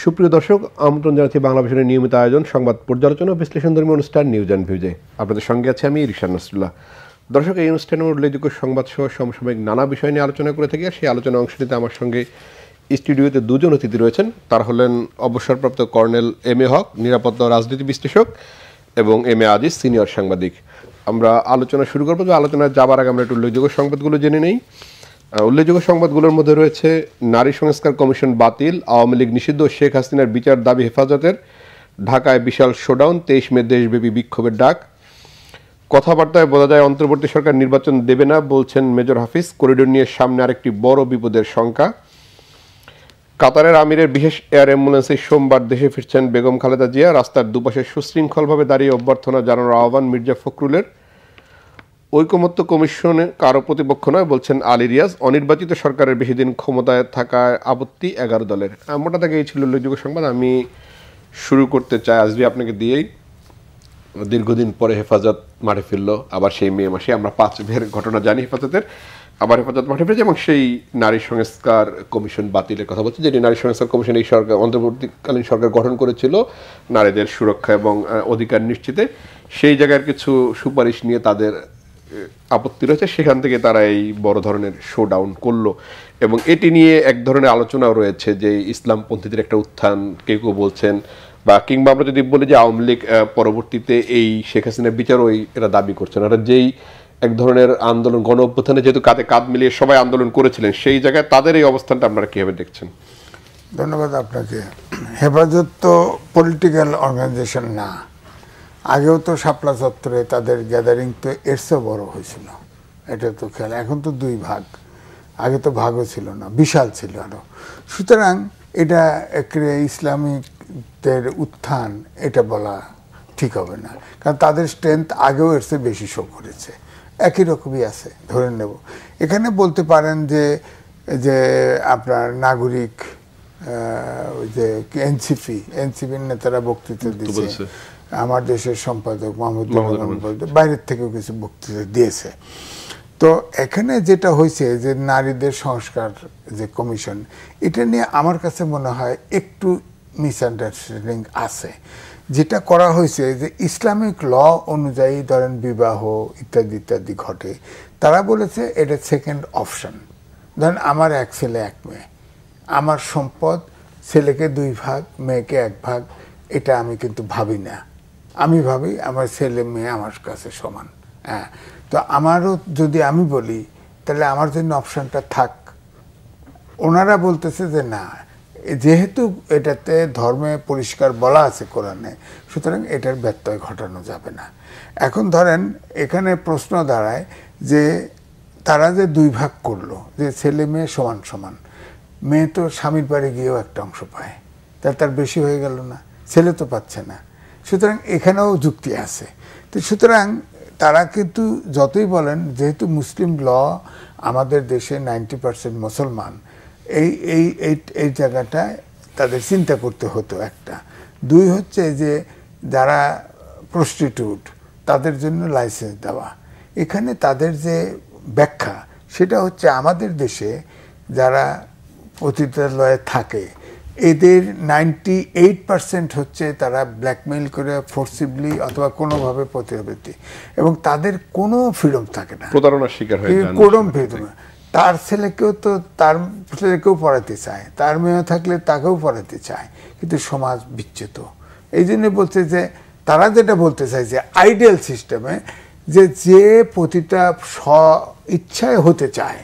সুপ্রিয় দর্শক, আমন্ত্রণ জানাচ্ছি বাংলাদেশের নিয়মিত আয়োজন সংবাদ পর্যালোচনা ও বিশ্লেষণধর্মী অনুষ্ঠান নিউজ অ্যান্ড ভিউজে। আপনাদের সঙ্গে আছে আমি রিশান নাসরুল্লাহ। দর্শক, এই অনুষ্ঠানে উল্লেখযোগ্য সংবাদ সহ সমসাময়িক নানা বিষয় নিয়ে আলোচনা করে থাকি। সেই আলোচনা অংশ নিতে আমার সঙ্গে স্টুডিওতে দুজন অতিথি রয়েছেন। তারা হলেন অবসরপ্রাপ্ত কর্নেল এম এ হক, নিরাপত্তা রাজনীতি বিশ্লেষক, এবং এম এ আজিজ, সিনিয়র সাংবাদিক। আমরা আলোচনা শুরু করবো। আলোচনায় যাবার আগে আমরা একটু উল্লেখযোগ্য সংবাদগুলো জেনে নেই। উল্লেখযোগ্য সংবাদগুলোর মধ্যে রয়েছে নারী সংস্কার কমিশন বাতিল, আওয়ামী লীগ নিষিদ্ধ, শেখ হাসিনার বিচার দাবি হেফাজতের, ঢাকায় বিশাল শোডাউন, 23 মে দেশব্যাপী বিক্ষোভের ডাক। কথাবার্তায় বোঝা যায় অন্তর্বর্তী সরকার নির্বাচন দেবে না, বলছেন মেজর হাফিজ। করিডোর নিয়ে সামনে আরেকটি বড় বিপদের শঙ্কা। কাতারের আমিরের বিশেষ এয়ার অ্যাম্বুলেন্সে সোমবার দেশে ফিরছেন বেগম খালেদা জিয়া। রাস্তার দুপাশে সুশৃঙ্খলভাবে দাঁড়িয়ে অভ্যর্থনা জানানোর আহ্বান মির্জা ফখরুলের। ঐকমত্য কমিশনে কারো প্রতিপক্ষ নয়, বলছেন আলী রিয়াজ। অনির্বাচিত সরকারের বেশি দিন ক্ষমতায় থাকায় আপত্তি 11 দলের। মোটা থেকে এই ছিল উল্লেখযোগ্য সংবাদ। আমি শুরু করতে চাই আজকে আপনাকে দিয়েই। দীর্ঘদিন পরে হেফাজত মাঠে ফিরল, আবার সেই মে মাসে আমরা 5 মের ঘটনা জানি হেফাজতের। আবার হেফাজত মাঠে ফিরেছে এবং সেই নারী সংস্কার কমিশন বাতিলের কথা বলছে, যেটি নারী সংস্কার কমিশন এই সরকার অন্তর্বর্তীকালীন সরকার গঠন করেছিল নারীদের সুরক্ষা এবং অধিকার নিশ্চিতে। সেই জায়গার কিছু সুপারিশ নিয়ে তাদের আপত্তি রয়েছে, সেখান থেকে তারা এই বড় ধরনের শোডাউন করলো। এবং এটি নিয়ে এক ধরনের আলোচনাও রয়েছে যে ইসলামপন্থীদের একটা উত্থান কেউ কেউ বলছেন, বা কিংবা আমরা যদি বলি যে আওয়ামী লীগ পরবর্তীতে এই শেখ হাসিনার বিচারও এরা দাবি করছেন। আর যেই এক ধরনের আন্দোলন, গণ অভ্যুত্থানে যেহেতু কাঁধে কাঁধ মিলিয়ে সবাই আন্দোলন করেছিলেন, সেই জায়গায় তাদের এই অবস্থানটা আপনারা কিভাবে দেখছেন? ধন্যবাদ আপনাকে। হেফাজত তো পলিটিক্যাল অর্গানাইজেশন না। আগেও তো শাপলা চত্বরে তাদের গ্যাদারিং তো এর চেয়ে বড় হয়েছিল, এটা তো খেয়াল। এখন তো 2 ভাগ, আগে তো ভাগও ছিল না, বিশাল ছিল আরো। সুতরাং এটা ইসলামিকদের উত্থান এটা বলা ঠিক হবে না, কারণ তাদের স্ট্রেংথ আগেও এর চেয়ে বেশি শো করেছে, একই রকমই আছে ধরে নেব। এখানে বলতে পারেন যে আপনার নাগরিক যে এনসিপির নেতারা বক্তৃতা দিচ্ছে, আমার দেশের সম্পাদক মাহমুদ বাইরের থেকেও কিছু বক্তৃতা দিয়েছে। তো এখানে যেটা হয়েছে যে নারীদের সংস্কার যে কমিশন, এটা নিয়ে আমার কাছে মনে হয় একটু মিসআন্ডারস্ট্যান্ডিং আছে। যেটা করা হয়েছে যে ইসলামিক ল অনুযায়ী ধরেন বিবাহ ইত্যাদি ইত্যাদি ঘটে, তারা বলেছে এটা সেকেন্ড অপশন। ধরেন আমার 1 ছেলে 1 মেয়ে, আমার সম্পদ ছেলেকে 2 ভাগ মেয়েকে 1 ভাগ, এটা আমি কিন্তু ভাবি না। আমি ভাবি আমার ছেলে মেয়ে আমার কাছে সমান। হ্যাঁ, তো আমারও যদি আমি বলি তাহলে আমার জন্য অপশনটা থাক। ওনারা বলতেছে যে না, যেহেতু এটাতে ধর্মে পরিষ্কার বলা আছে কোরআনে, সুতরাং এটার ব্যত্যয় ঘটানো যাবে না। এখন ধরেন এখানে প্রশ্ন দাঁড়ায় যে তারা যে 2 ভাগ করলো, যে ছেলে মেয়ে সমান সমান, মেয়ে তো স্বামীর বাড়ি গিয়েও একটা অংশ পায়, তার বেশি হয়ে গেল না? ছেলে তো পাচ্ছে না। সুতরাং এখানেও যুক্তি আছে। তো সুতরাং তারা কিন্তু যতই বলেন, যেহেতু মুসলিম ল আমাদের দেশে 90% মুসলমান, এই জায়গাটায় তাদের চিন্তা করতে হতো। 2 হচ্ছে যে যারা প্রস্টিটিউট তাদের জন্য লাইসেন্স দেওয়া। এখানে তাদের যে ব্যাখ্যা সেটা হচ্ছে আমাদের দেশে যারা পতিতালয়ে থাকে এদের 98% হচ্ছে তারা ব্ল্যাকমেইল করে ফোর্সিবলি অথবা কোনোভাবে প্রতিবৃত্তি, এবং তাদের কোনো ফ্রিডম থাকে না, প্রতারণার শিকার হয়। কোনো ফ্রিডম। তার ছেলেকেও পড়াতে চায়, তার মেয়ে থাকলে তাকেও পড়াতে চায়, কিন্তু সমাজ বিচ্যুত। এই জন্য বলছে যে তারা যেটা বলতে চায় যে আইডিয়াল সিস্টেমে যে প্রতিটা স্ব ইচ্ছায় হতে চায়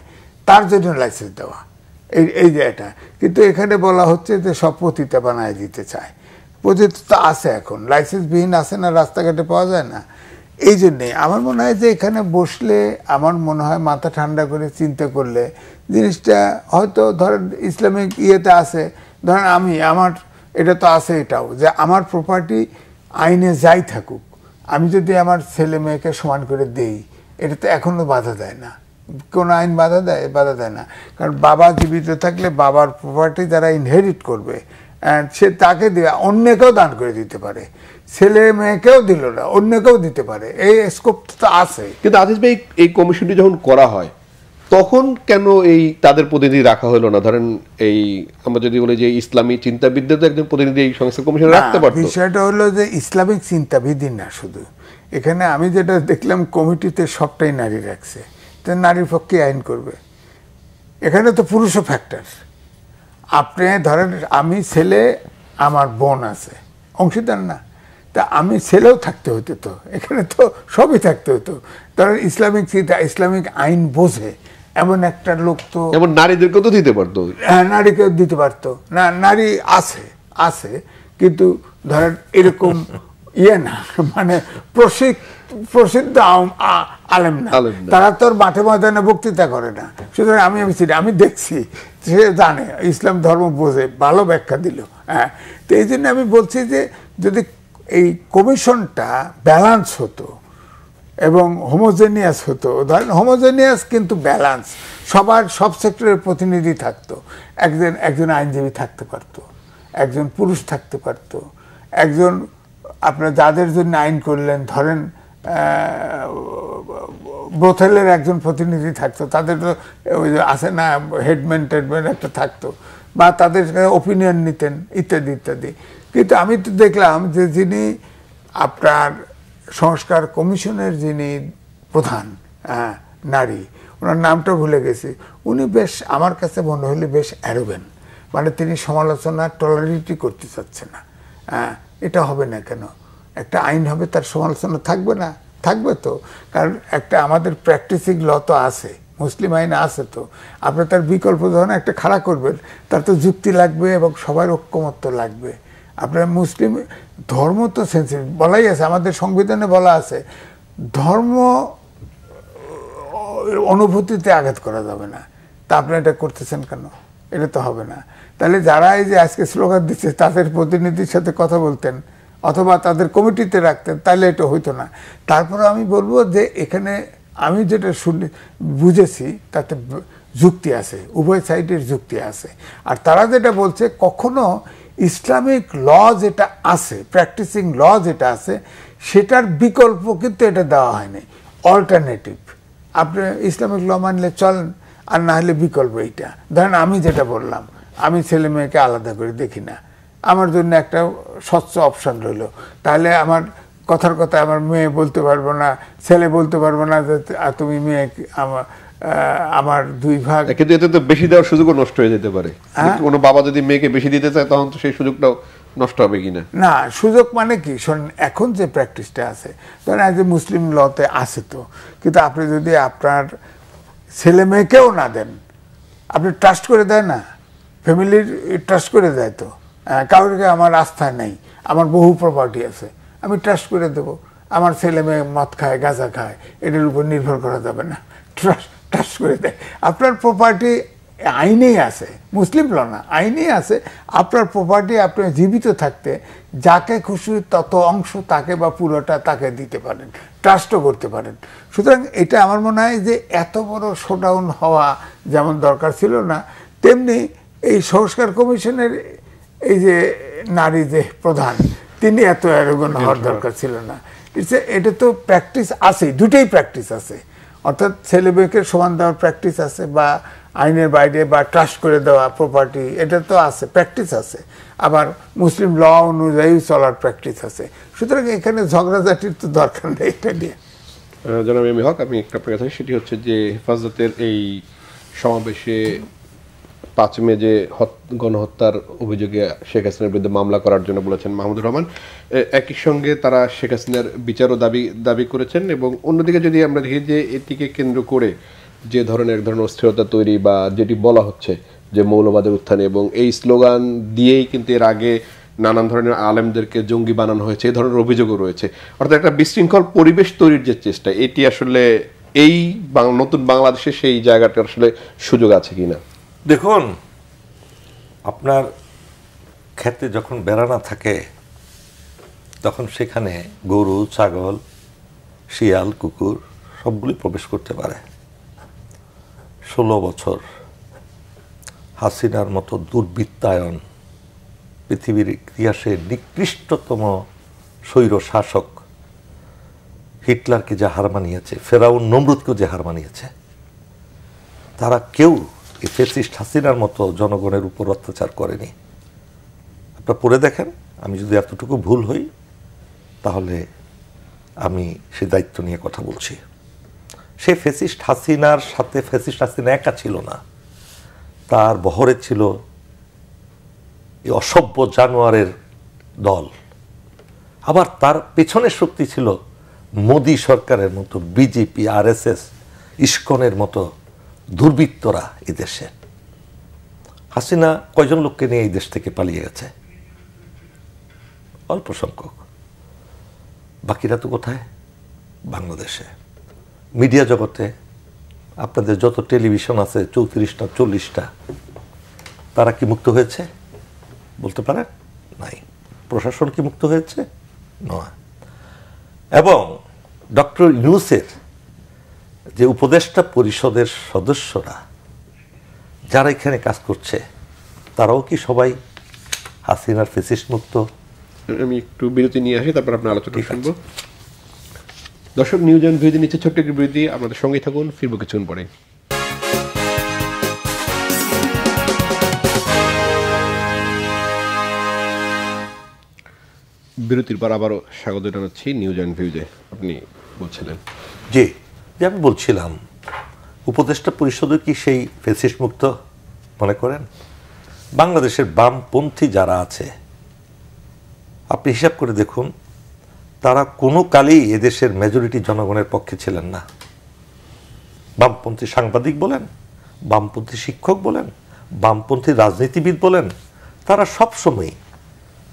তার জন্য লাইসেন্স দেওয়া, এই যে এটা। কিন্তু এখানে বলা হচ্ছে যে সব পতিতা বানায় দিতে চায়। পতিতা তো আছে, এখন লাইসেন্সবিহীন আছে না, রাস্তাঘাটে পাওয়া যায় না। এই জন্যে আমার মনে হয় যে এখানে বসলে আমার মনে হয় মাথা ঠান্ডা করে চিন্তা করলে জিনিসটা হয়তো ধরেন ইসলামিক ইয়েতে আছে। ধরেন আমার এটা তো আছে, এটাও যে আমার প্রপার্টি আইনে যাই থাকুক, আমি যদি আমার ছেলে মেয়েকে সমান করে দেই, এটা তো এখনো বাধা দেয় না। কোন আইন বাধা দেয় না। কারণ বাবা জীবিত থাকলে বাবার প্রপার্টি যারা ইনহেরিট করবে সে তাকে দিয়ে অন্যকেও দান করে দিতে পারে, ছেলে মেয়েকেও দিল না অন্যকেও দিতে পারে, এই স্কোপ তো আছে। কিন্তু আজিজ ভাই, এই কমিশনটি যখন করা হয় তখন কেন এই তাদের প্রতিনিধি রাখা হলো না? ধরেন এই আমরা যদি বলি যে ইসলামী চিন্তাবিদদের তো একজন প্রতিনিধি এই সংস্কার কমিশনে রাখতে পারতো। বিষয়টা হলো যে ইসলামিক চিন্তাবিদই না শুধু, এখানে আমি যেটা দেখলাম কমিটিতে সবটাই নারী রাখছে, তো নারীর পক্ষে আইন করবে। এখানে তো পুরুষও ফ্যাক্টর। আপনি ধরেন আমি ছেলে, আমার বোন আছে, অংশীদার না, তা আমি ছেলেও থাকতে হতো, তো এখানে তো সবই থাকতে হতো। ধরেন ইসলামিক চিন্তা, ইসলামিক আইন বোঝে এমন একটা লোক তো, এমন নারীদেরকেও তো দিতে পারতো। হ্যাঁ, নারীকে দিতে পারতো না, নারী আছে আছে কিন্তু ধরেন এরকম না, মানে প্রসিদ্ধ আলেম না, তারা তো মাঠে ময়দানে বক্তৃতা করে না। সুতরাং আমি দেখছি, সে জানে, ইসলাম ধর্ম বোঝে, ভালো ব্যাখ্যা দিল। হ্যাঁ, তো এই জন্য আমি বলছি যে যদি এই কমিশনটা ব্যালান্স হতো এবং হোমোজেনিয়াস হতো, ধরেন হোমোজেনিয়াস কিন্তু ব্যালান্স, সব সেক্টরের প্রতিনিধি থাকতো, একজন আইনজীবী থাকতে পারতো, একজন পুরুষ থাকতে পারতো, একজন আপনার যাদের জন্য আইন করলেন, ধরেন ব্রোথেলের একজন প্রতিনিধি থাকতো, তাদের তো ওই আছে না হেডম্যান একটা থাকতো, বা তাদের ওপিনিয়ন নিতেন, ইত্যাদি ইত্যাদি। কিন্তু আমি তো দেখলাম যে যিনি আপনার সংস্কার কমিশনের যিনি প্রধান নারী, ওনার নামটা ভুলে গেছি, উনি বেশ, আমার কাছে মনে হলে বেশ অ্যারোগেন্ট, মানে তিনি সমালোচনা টলারেটই করতে চাচ্ছে না। এটা হবে না কেন? একটা আইন হবে, তার সমালোচনা থাকবে না? থাকবে তো, কারণ একটা আমাদের প্র্যাকটিসিং ল তো আছে, মুসলিম আইন আছে, তো আপনি তার বিকল্প যখন একটা খাড়া করবেন, তার তো যুক্তি লাগবে এবং সবার ঐক্যমত্য লাগবে। আপনার মুসলিম ধর্ম তো সেন্সিটিভ, বলাই আছে, আমাদের সংবিধানে বলা আছে ধর্ম অনুভূতিতে আঘাত করা যাবে না। তা আপনি এটা করতেছেন কেন? এটা তো হবে না। তাহলে যারা এই যে আজকে স্লোগান দিচ্ছে, তাদের প্রতিনিধির সাথে কথা বলতেন অথবা তাদের কমিটিতে রাখতেন, তাহলে এটা হইতো না। তারপরে আমি বলবো যে এখানে আমি যেটা বুঝেছি তাতে যুক্তি আছে, উভয় সাইডের যুক্তি আছে। আর তারা যেটা বলছে, কখনো ইসলামিক ল যেটা আছে, প্র্যাকটিসিং ল যেটা আছে, সেটার বিকল্প কিন্তু এটা দেওয়া হয়নি, অল্টারনেটিভ। আপনি ইসলামিক ল মানলে চলেন, আর না হলে বিকল্প এইটা। ধরেন আমি যেটা বললাম, আমি ছেলে মেয়েকে আলাদা করে দেখি না, আমার জন্য একটা স্বচ্ছ অপশন রইল। তাহলে আমার কথার কথা আমার মেয়ে বলতে পারবো না, ছেলে বলতে পারবো না যে তুমি মেয়ে আমার দুই ভাগ। কিন্তু এতে তো বেশি দেওয়ার সুযোগও নষ্ট হয়ে যেতে পারে। কোনো বাবা যদি মেয়েকে বেশি দিতে চায়, তখন তো সেই সুযোগটাও নষ্ট হবে কিনা? না, সুযোগ মানে কি, শোনেন, এখন যে প্র্যাকটিসটা আছে, ধরেন আজ মুসলিম লতে আছে তো, কিন্তু আপনি যদি আপনার ছেলে মেয়েকেও না দেন, আপনি ট্রাস্ট করে দেয় না, ফ্যামিলির ট্রাস্ট করে দেয় তো। কাউকে আমার আস্থা নেই, আমার বহু প্রপার্টি আছে, আমি ট্রাস্ট করে দেবো, আমার ছেলে মেয়ে মদ খায়, গাঁজা খায়, এটার উপর নির্ভর করা যাবে না, ট্রাস্ট করে দেয়। আপনার প্রপার্টি আইনেই আছে, মুসলিম ল না, আইনেই আছে, আপনার প্রপার্টি আপনি জীবিত থাকতে যাকে খুশি তত অংশ তাকে বা পুরোটা তাকে দিতে পারেন, ট্রাস্টও করতে পারেন। সুতরাং এটা আমার মনে হয় যে এত বড় শোডাউন হওয়া যেমন দরকার ছিল না, তেমনি এই সংস্কার কমিশনের এই যে নারী যে প্রধান, তিনি এত অ্যারোগেন্ট হওয়ার দরকার ছিল না। এটা তো প্র্যাকটিস আছে, দুটোই প্র্যাকটিস আছে, অর্থাৎ ছেলে মেয়েকে সমান দেওয়ার প্র্যাকটিস আছে, বা আইনের বাইরে বা ট্রাস্ট করে দেওয়া প্রপার্টি, এটা তো আছে, প্র্যাকটিস আছে। আবার মুসলিম ল অনুযায়ী চলার প্র্যাকটিস আছে। সুতরাং এখানে ঝগড়াঝাটির তো দরকার নেই এটা নিয়ে। জনাব এম এ হক, আমি একটা আপনার কাছে, সেটি হচ্ছে যে হেফাজতের এই সমাবেশে 5 মে যে গণহত্যার অভিযোগে শেখ হাসিনার বিরুদ্ধে মামলা করার জন্য বলেছেন মাহমুদুর রহমান, একই সঙ্গে তারা শেখ হাসিনার বিচারও দাবি করেছেন। এবং অন্যদিকে যদি আমরা দেখি যে এটিকে কেন্দ্র করে যে ধরনের অস্থিরতা তৈরি, বা যেটি বলা হচ্ছে যে মৌলবাদের উত্থান, এবং এই স্লোগান দিয়েই কিন্তু এর আগে নানান ধরনের আলেমদেরকে জঙ্গি বানানো হয়েছে, এই ধরনের অভিযোগও রয়েছে। অর্থাৎ একটা বিশৃঙ্খল পরিবেশ তৈরির যে চেষ্টা, এটি আসলে এই নতুন বাংলাদেশে সেই জায়গাটা আসলে সুযোগ আছে কিনা? দেখুন, আপনার ক্ষেতে যখন বেড়ানা থাকে, তখন সেখানে গরু, ছাগল, শিয়াল, কুকুর সবগুলি প্রবেশ করতে পারে। 16 বছর হাসিনার মতো দুর্বৃত্তায়ন, পৃথিবীর ইতিহাসে নিকৃষ্টতম স্বৈর শাসক, হিটলারকে যে হার মানিয়েছে, ফেরাউন নমরুদকেও যে হার মানিয়েছে, তারা কেউ এই ফ্যাসিস্ট হাসিনার মতো জনগণের উপর অত্যাচার করেনি। আপনারা পড়ে দেখেন, আমি যদি এতটুকু ভুল হই তাহলে আমি সে দায়িত্ব নিয়ে কথা বলছি। সে ফ্যাসিস্ট হাসিনার সাথে ফ্যাসিস্ট হাসিনা একা ছিল না, তার বহরে ছিল এই অসভ্য জানোয়ারের দল, আবার তার পেছনের শক্তি ছিল মোদি সরকারের মতো বিজেপি, আরএসএস, ইসকনের মতো দুর্বৃত্তরা এই দেশে। হাসিনা কয়জন লোককে নিয়ে এই দেশ থেকে পালিয়ে গেছে? অল্প সংখ্যক। বাকিরা তো কোথায়? বাংলাদেশে। মিডিয়া জগতে আপনাদের যত টেলিভিশন আছে 34টা 40টা, তারা কি মুক্ত হয়েছে বলতে পারেন? নাই। প্রশাসন কি মুক্ত হয়েছে? নয়। এবং ডক্টর ইউনূসের যে উপদেষ্টা পরিষদের সদস্যরা যারা এখানে কাজ করছে, তারাও কি সবাই হাসিনার ফ্যাসিস্ট মুক্ত? আমি একটু বিরতি নিয়ে আসি, তারপর আপনার আলোচনা শুনবো। দর্শক, নিউজ অ্যান্ড ভিউজে নিচ্ছে ছোট্ট একটি বিরতি, আপনাদের সঙ্গেই থাকুন, ফিরবো কিছুক্ষণ পরে। বিরতির পর আবারও স্বাগত জানাচ্ছি নিউজ অ্যান্ড ভিউজে। আপনি বলছিলেন জি, যে আমি বলছিলাম উপদেষ্টা পরিষদও কি সেই ফ্যাসিস্ট মুক্ত মনে করেন? বাংলাদেশের বামপন্থী যারা আছে আপনি হিসাব করে দেখুন, তারা কোনো কালেই এদেশের মেজরিটি জনগণের পক্ষে ছিলেন না। বামপন্থী সাংবাদিক বলেন, বামপন্থী শিক্ষক বলেন, বামপন্থী রাজনীতিবিদ বলেন, তারা সবসময়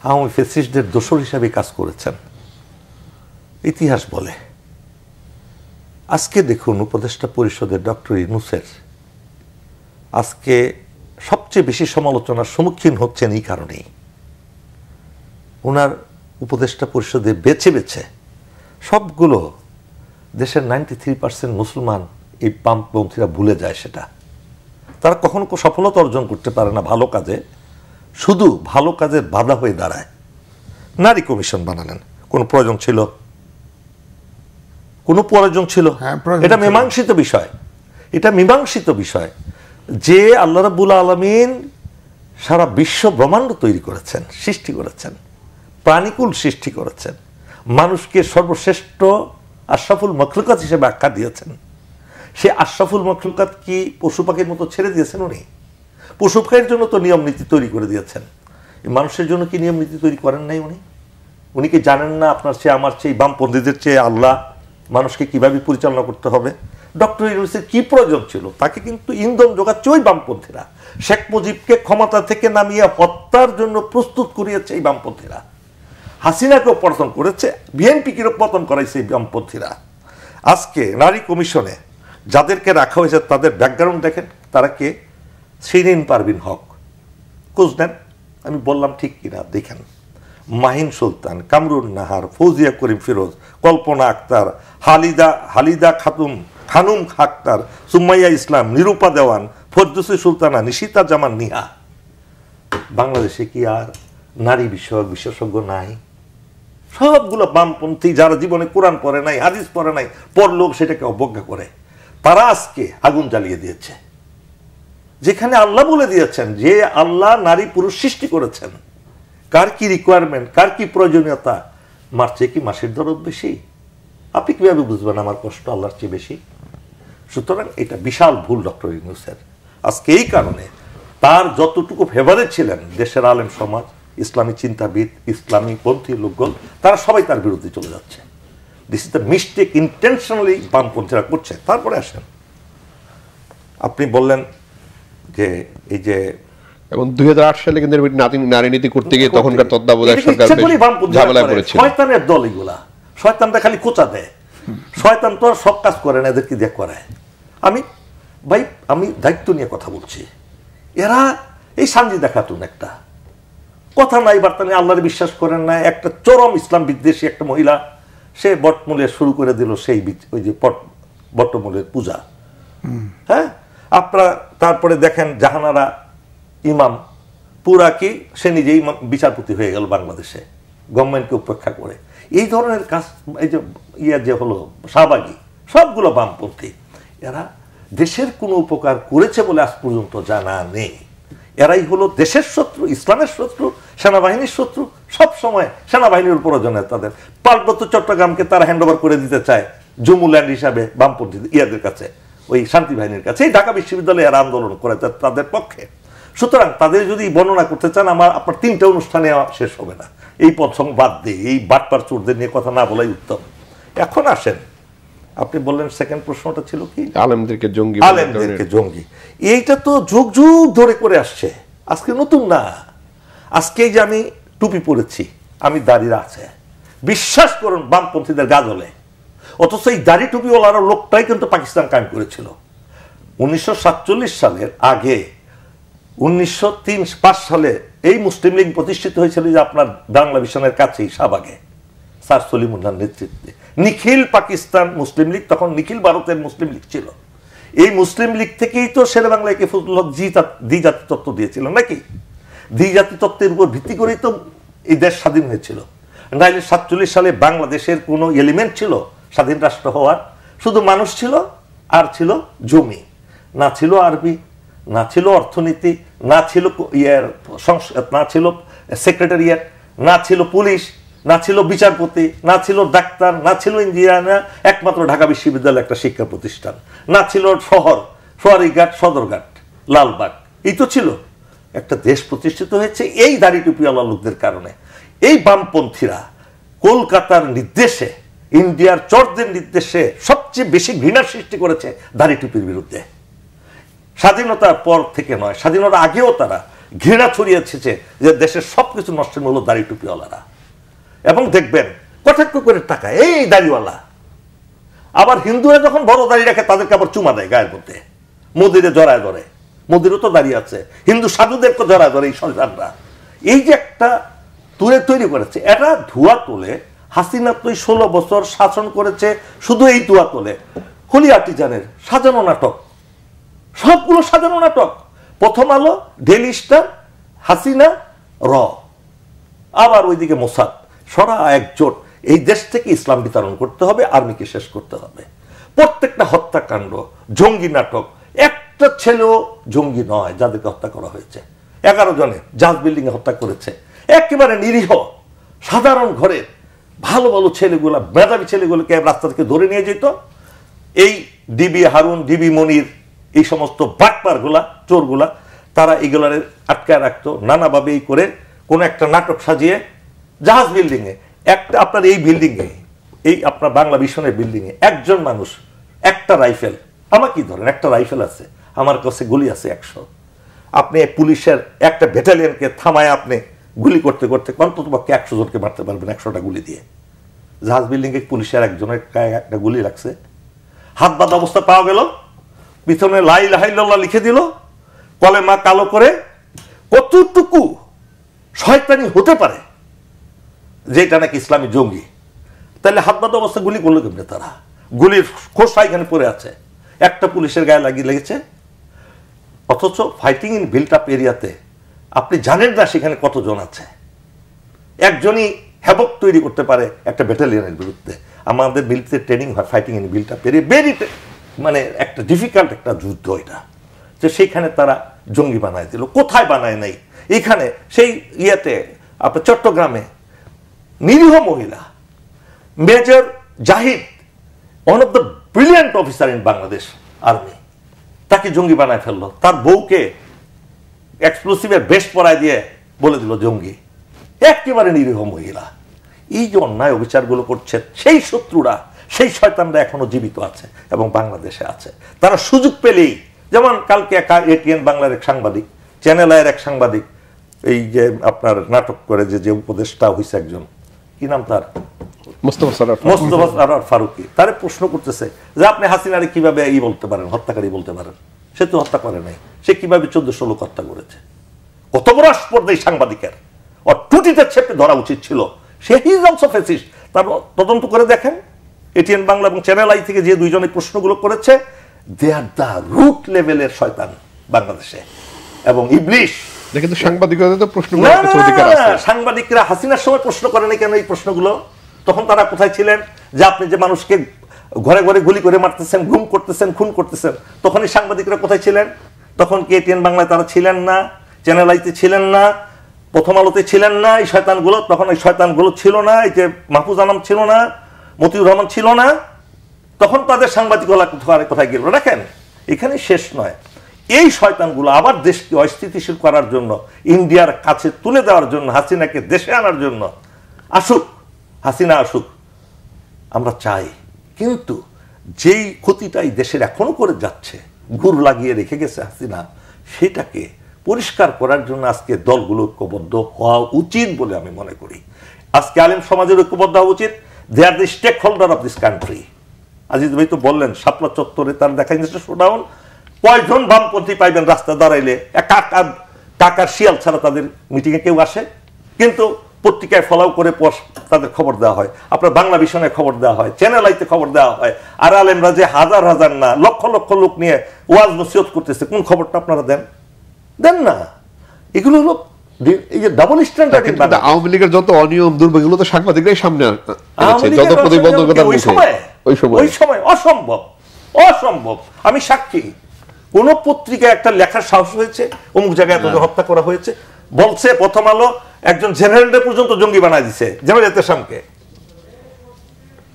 আওয়ামী ফ্যাসিস্টদের দোসর হিসাবে কাজ করেছেন, ইতিহাস বলে। আজকে দেখুন উপদেষ্টা পরিষদের ডক্টর ইউনূসের আজকে সবচেয়ে বেশি সমালোচনার সম্মুখীন হচ্ছেন এই কারণেই, ওনার উপদেষ্টা পরিষদে বেছে বেছে সবগুলো দেশের 93% মুসলমান এই বামপন্থীরা ভুলে যায় সেটা। তারা কখনো সফলতা অর্জন করতে পারে না ভালো কাজে, শুধু ভালো কাজের বাধা হয়ে দাঁড়ায়। নারী কমিশন বানালেন, কোনো প্রয়োজন ছিল? কোনো প্রয়োজন ছিল? এটা মীমাংসিত বিষয়, এটা মীমাংসিত বিষয় যে আল্লাহ রাব্বুল আলামিন সারা বিশ্ব ব্রহ্মাণ্ড তৈরি করেছেন, সৃষ্টি করেছেন, প্রাণীকুল সৃষ্টি করেছেন, মানুষকে সর্বশ্রেষ্ঠ আশরাফুল মখলুকাত হিসেবে আখ্যা দিয়েছেন। সে আশরাফুল মখলুকাত কি পশু পাখির মতো ছেড়ে দিয়েছেন উনি? পশু পাখির জন্য তো নিয়ম নীতি তৈরি করে দিয়েছেন, মানুষের জন্য কি নিয়ম নীতি তৈরি করেন নাই উনি? উনি কি জানেন না আপনার চেয়ে আমার চেয়ে বামপন্থীদের চেয়ে আল্লাহ মানুষকে কিভাবে পরিচালনা করতে হবে? ডক্টর ইউনূসের কি প্রয়োজন ছিল? তাকে কিন্তু ইন্ধন যোগাচ্ছে ওই বামপন্থীরা। শেখ মুজিবকে ক্ষমতা থেকে নামিয়ে হত্যার জন্য প্রস্তুত করিয়েছে এই বামপন্থীরা। হাসিনাকেও পতন করেছে, বিএনপিকেও পতন করাইছে এই বামপন্থীরা। আজকে নারী কমিশনে যাদেরকে রাখা হয়েছে তাদের ব্যাকগ্রাউন্ড দেখেন, তারা কে? শিরিন পারভীন হক, খোঁজ নেন, আমি বললাম ঠিক কিনা দেখেন। মাহিন সুলতান, কামরুন নাহার, ফৌজিয়া করিম ফিরোজ, কল্পনা আক্তার, হালিদা খানুম আক্তার, সুমাইয়া ইসলাম, নিরূপা দেওয়ান, ফরদৌসী সুলতানা, নিশিতা জামান নিহা। বাংলাদেশে কি আর নারী বিষয়ক বিশেষজ্ঞ নাই? সবগুলো বামপন্থী যারা জীবনে কোরআন পড়ে নাই, হাদিস পড়ে নাই, পড়লেও সেটাকে অবজ্ঞা করে, তারা আজকে আগুন জ্বালিয়ে দিয়েছে। যেখানে আল্লাহ বলে দিয়েছেন যে আল্লাহ নারী পুরুষ সৃষ্টি করেছেন, কার কি রিকোয়ারমেন্ট, কার কি প্রয়োজনীয়তা, মার চেয়ে কি মাসির দরদ বেশি? আপনি কিভাবে বুঝবেন আমার কষ্ট আল্লাহর চেয়ে বেশি? সুতরাং এটা বিশাল ভুল ডক্টর ইউনূসের। আজকে এই কারণে তার যতটুকু ফেভারেট ছিলেন দেশের আলেম সমাজ, ইসলামী চিন্তাবিদ, ইসলামী পন্থী লোকগণ, তারা সবাই তার বিরুদ্ধে চলে যাচ্ছে। This is the mistake intentionally বামপন্থীরা করছে। তারপরে আসেন, আপনি বললেন যে এই যে এবং 2008 সালে কিন্তু নারী নীতি করতে গিয়ে তখনকার তত্ত্বাবধায়ক সরকার ঝামেলায় পড়েছিল। শয়তানের দল এগুলা, শয়তানটা খালি কোচা দেয়, শয়তান তো আর সব কাজ করে না, এদেরকে দিয়ে করায়। আমি দায়িত্ব নিয়ে কথা বলছি। এরা এই সানজিদা খাতুন একটা কথা নাই বার্তা নেই, আল্লাহর বিশ্বাস করেন না, একটা চরম ইসলাম বিদ্বেষী একটা মহিলা, সে বটমূলে শুরু করে দিল সেই ওই যে বটমূলের পূজা। হ্যাঁ, আপনারা তারপরে দেখেন জাহানারা ইমাম পুরা কি সে নিজেই বিচারপতি হয়ে গেল বাংলাদেশে, গভর্নমেন্টকে উপেক্ষা করে। এই ধরনের কাজ, এই যে যে হলো শাহবাগী, সবগুলো বামপন্থী। এরা দেশের কোনো উপকার করেছে বলে আজ পর্যন্ত জানা নেই। এরাই হলো দেশের শত্রু, ইসলামের শত্রু, সেনাবাহিনীর শত্রু। সব সময় সেনাবাহিনীর উপর জন্য তাদের পার্বত্য চট্টগ্রামকে তারা হ্যান্ডওভার করে দিতে চায় জুমুল্যান্ড হিসাবে বামপন্থী ইয়াদের কাছে, ওই শান্তি বাহিনীর কাছে। এই ঢাকা বিশ্ববিদ্যালয়ে এরা আন্দোলন করে তাদের পক্ষে। সুতরাং তাদের যদি বর্ণনা করতে চান, আপনার 3টে অনুষ্ঠানে শেষ হবে না। এই প্রসঙ্গ বাদ দিয়ে এই বাটপার চোরদের নিয়ে কথা না বলাই উত্তম। এখন আসেন, আপনি বললেন সেকেন্ড প্রশ্নটা ছিল কি? আলেমদেরকে জঙ্গি। আলেমদেরকে জঙ্গি, এইটা তো যুগ যুগ ধরে করে আসছে, আজকে নতুন না। আজকে যে আমি টুপি পরেছি, আমি দাড়ির আছে, বিশ্বাস করুন বামপন্থীদের গাজলে। অথচ এই দাড়ি টুপিওয়ালার লোকটাই কিন্তু পাকিস্তান কায়েম করেছিল 1947 সালের আগে। 1903-05 সালে এই মুসলিম লীগ প্রতিষ্ঠিত হয়েছিল যে আপনার বাংলা মিশনের কাছেই শাহবাগে, স্যার সলিমুল্লাহর নেতৃত্বে। নিখিল পাকিস্তান মুসলিম লীগ, তখন নিখিল ভারতের মুসলিম লীগ ছিল। এই মুসলিম লীগ থেকেই তো শেরে বাংলাকে ফজলুল হক দ্বিজাতি তত্ত্ব দিয়েছিল নাকি? দ্বিজাতি তত্ত্বের উপর ভিত্তি করেই তো এই দেশ স্বাধীন হয়েছিল। নাইলে 47 সালে বাংলাদেশের কোনো এলিমেন্ট ছিল স্বাধীন রাষ্ট্র হওয়ার? শুধু মানুষ ছিল, আর ছিল জমি, না ছিল আরবি, না ছিল অর্থনীতি, না ছিল না ছিল সেক্রেটারিয়েট, না ছিল পুলিশ, না ছিল বিচারপতি, না ছিল ডাক্তার, না ছিল ইঞ্জিনিয়ার, একমাত্র ঢাকা বিশ্ববিদ্যালয় একটা শিক্ষা প্রতিষ্ঠান, না ছিল শহর, সোয়ারিঘাট, সদরঘাট, লালবাগ। এই তো ছিল। একটা দেশ প্রতিষ্ঠিত হয়েছে এই দাড়ি টুপিওয়ালা লোকদের কারণে। এই বামপন্থীরা কলকাতার নির্দেশে, ইন্ডিয়ার চরদের নির্দেশে সবচেয়ে বেশি ঘৃণার সৃষ্টি করেছে দাড়ি টুপির বিরুদ্ধে। স্বাধীনতার পর থেকে নয়, স্বাধীনতার আগেও তারা ঘৃণা ছড়িয়েছে যে দেশের সবকিছু নষ্ট হলো দাড়ি টুপিওয়ালারা। এবং দেখবেন কটাক্ষ করে টাকা এই দাড়িওয়ালা। আবার হিন্দুরা যখন বড় দাড়ি রাখে তাদেরকে আবার চুমা দেয় গায়ের মধ্যে, মোদিরে জড়ায় ধরে। মোদিরও তো দাঁড়িয়ে আছে, হিন্দু সাধুদেরকে জড়ায় ধরে এই সরকাররা। এই যে একটা তৈরি করেছে, এটা ধোয়া তোলে। হাসিনা তো 16 বছর শাসন করেছে, শুধু এই ধোয়া তোলে। হলি আর্টিজানের সাজানো নাটক, সবগুলো সাজানো নাটক। প্রথম আলো, ডেইলি স্টার, হাসিনা, র, আবার ওইদিকে মোসাদ, সরা একজোট। এই দেশ থেকে ইসলাম বিতরণ করতে হবে, আর্মিকে শেষ করতে হবে। প্রত্যেকটা হত্যাকাণ্ড জঙ্গি নাটক। একটা ছেলেও জঙ্গি নয় যাদেরকে হত্যা করা হয়েছে। 11 জনে জাজ বিল্ডিং এ হত্যা করেছে। একেবারে নিরীহ সাধারণ ঘরের ভালো ভালো ছেলেগুলা, মেধাবী ছেলেগুলোকে রাস্তা থেকে ধরে নিয়ে যেত। এই ডিবি হারুন, ডিবি মনির, এই সমস্ত বাটপারগুলা, চোরগুলা, তারা এগুলারে আটকায় রাখতো নানাভাবে। এই করে কোন একটা নাটক সাজিয়ে জাহাজ বিল্ডিং এ, একটা আপনার এই বিল্ডিং এ, এই আপনার বাংলা মিশনের বিল্ডিং এ একজন মানুষ, একটা রাইফেল, আমার কি ধরেন একটা রাইফেল আছে, আমার কাছে গুলি আছে 100। আপনি পুলিশের একটা ব্যাটালিয়নকে থামায় আপনি গুলি করতে করতে অন্তত পক্ষে 100 জনকে মারতে পারবেন 100টা গুলি দিয়ে। জাহাজ বিল্ডিং এ পুলিশের একজনের গায়ে একটা গুলি লাগছে, হাত বাঁধা অবস্থা পাওয়া গেল, পিছনে লা ইলাহা ইল্লাল্লাহ লিখে দিল কলেমা কালো করে। কতটুকু শয়তানি হতে পারে যেটা নাকি ইসলামী জঙ্গি? তাহলে হাত বাঁধা অবস্থা গুলি করলো কেমনে তারা? গুলির খোসা এখানে পড়ে আছে, একটা পুলিশের গায়ে লাগিয়ে লেগেছে। অথচ ফাইটিং ইন বিল্ট আপ এরিয়াতে আপনি জানেন না সেখানে কতজন আছে। একজনই হ্যাভক তৈরি করতে পারে একটা ব্যাটালিয়নের বিরুদ্ধে। আমাদের মিলিটারি ট্রেনিং হয় fighting in built up area, very মানে একটা ডিফিকাল্ট একটা যুদ্ধ এটা। যে সেইখানে তারা জঙ্গি বানায় দিল। কোথায় বানায় নাই? এইখানে সেই ইয়েতে আপনার চট্টগ্রামে নিরীহ মহিলা major Zahid, one of the brilliant officer in Bangladesh army, তাকে জঙ্গি বানায় ফেললো। তার বউকে এক্সপ্লোসিভের বেস্ট পরায় দিয়ে বলে দিল জঙ্গি। একেবারে নিরীহ মহিলা। এই যে অন্যায় অবিচারগুলো করছে, সেই শত্রুরা, সেই শয়তানরা এখনো জীবিত আছে এবং বাংলাদেশে আছে। তারা সুযোগ পেলেই, যেমন কালকে এটিএন বাংলার এক সাংবাদিক, চ্যানেল আয়ের এক সাংবাদিক, এই যে আপনার নাটক করে যে উপদেষ্টা হয়েছে একজন, কি নাম তার, মোস্তফা সরোয়ার ফারুকী, তারে প্রশ্ন করতেছে যে আপনি হাসিনারে কিভাবে বলতে পারেন, হত্যাকারী বলতে পারেন? সে তো হত্যা করে নাই, সে কিভাবে 1400 লোক হত্যা করেছে? কত বড় স্পর্ধা এই সাংবাদিকের! ওর টুটিতে চেপে ধরা উচিত ছিল। সে হি ইজ অলসো ফেসিস্ট। তার তদন্ত করে দেখেন, এটিএন বাংলা এবং চ্যানেল আই থেকে যে দুইজনে প্রশ্নগুলো করেছে, দে আর দ্য রুট লেভেলের শয়তান বাংলাদেশে এবং ইবলিশ। কিন্তু সাংবাদিকরা তো প্রশ্ন করার অধিকার আছে। সাংবাদিকরা হাসিনার সময় প্রশ্ন করেনি কেন এই প্রশ্নগুলো? তখন তারা কোথায় ছিলেন? যে আপনি যে মানুষকে ঘরে ঘরে গুলি করে মারতেছেন, গুম করতেছেন, খুন করতেছেন, তখনই সাংবাদিকরা কোথায় ছিলেন? তখন কি এটিএন বাংলায় তারা ছিলেন না? চ্যানেল আইতে ছিলেন না? প্রথম আলোতে ছিলেন না? এই শয়তানগুলো, তখন এই শয়তানগুলো ছিল না, এই যে মাহফুজ আনাম ছিল না, মতিউর রহমান ছিল না, তখন তাদের সাংবাদিকরা কোথায় গেল? দেখেন, এখানে শেষ নয়। এই শয়তানগুলো আবার দেশকে অস্থিতিশীল করার জন্য, ইন্ডিয়ার কাছে তুলে দেওয়ার জন্য, হাসিনাকে দেশে আনার জন্য আসুক, হাসিনা আসুক, আমরা চাই। কিন্তু যেই ক্ষতিটাই দেশের এখনো করে যাচ্ছে, ঘুর লাগিয়ে রেখে গেছে হাসিনা, সেটাকে পরিষ্কার করার জন্য আজকে দলগুলো ঐক্যবদ্ধ হওয়া উচিত বলে আমি মনে করি। আজকে আলেম সমাজের ঐক্যবদ্ধ হওয়া উচিত। They are the stakeholder of this country. Aziz ভাই তো বললেন শাপলা চত্বরে তার দেখা যাচ্ছে শোডাউন। কয়জন বামপন্থী পাইবেন রাস্তা দাঁড়াইলে? কাকার শিয়াল ছাড়া তাদের মিটিংয়ে কেউ আসে? কিন্তু পত্রিকায় ফলাও করে তাদের খবর দেওয়া হয়, আপনার বাংলা ভিশনে খবর দেওয়া হয়, চ্যানেল আইতে খবর দেওয়া হয়। আর আলেমরা যে হাজার হাজার না লক্ষ লক্ষ লোক নিয়ে ওয়াজ নসিহত করতেছে, কোন খবরটা আপনারা দেন না? এগুলো হলো এই যে ডাবল স্ট্যান্ডার্ড। আওয়ামী লীগের যত অনিয়ম দুর্ভাগ্যগুলো তো সাংবাদিকরাই সামনে এনেছে, যত প্রতিবন্ধকতার মুখে ওই সময় অসম্ভব। আমি সাক্ষী, কোন পত্রিকায় একটা লেখার সাহস হয়েছে অমুক জায়গায় হত্যা করা হয়েছে, বলছে প্রথম আলো একজন জেনারেল পর্যন্ত জঙ্গি বানায় দিছে, জেনারেল এতেশামকে